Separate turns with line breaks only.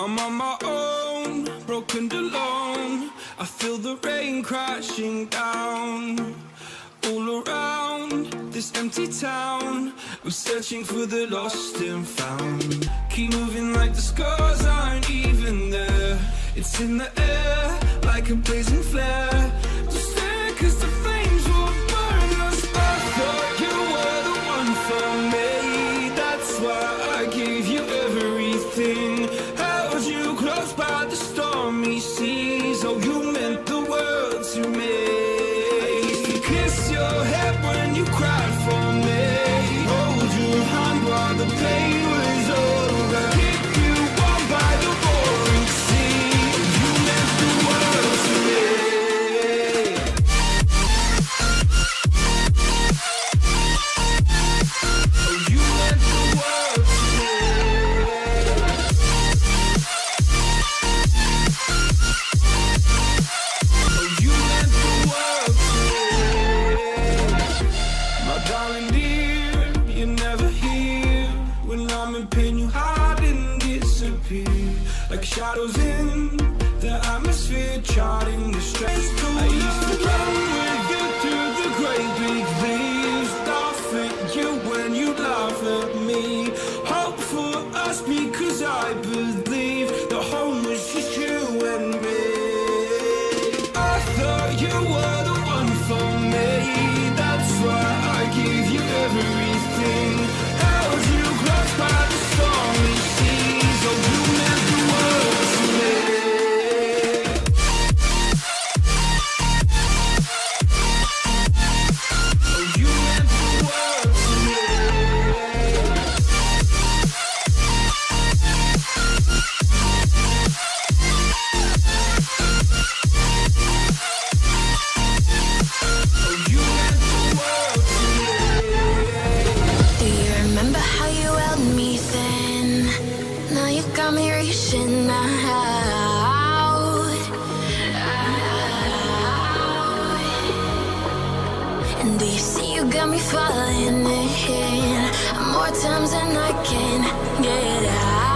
I'm on my own, broken and alone. I feel the rain crashing down. All around this empty town, I'm searching for the lost and found. Keep moving like the scars aren't even there. It's in the air like a blazing flare. Just stare 'cause the flames will burn us. I thought you were the one for me. That's why I gave you everything. Held you close by the stormy seas. Oh, you meant the world to me. Kiss your head when you cried for me. Hold your hand while the pain was over. Keep you warm by the roaring sea. You meant the world to me. Oh, you meant the world to me. Oh, you meant the world to me. My darling dear, you're never here. When I'm in pain, you hide and disappear. Like shadows in the atmosphere, charting the stress. I used to run with you through the great big leaves. Laugh at you when you laugh at me. Hope for us because I believe the home was just you and me. I thought you were the one for me. That's why I gave you everything. Held you close by the stormy seas. Oh, you meant the world to me. Oh, you meant the world to me. Oh, you meant the world to me.
Do you remember how you held me then? Now you got me reaching out. And do you see you got me falling in more times than I can get out?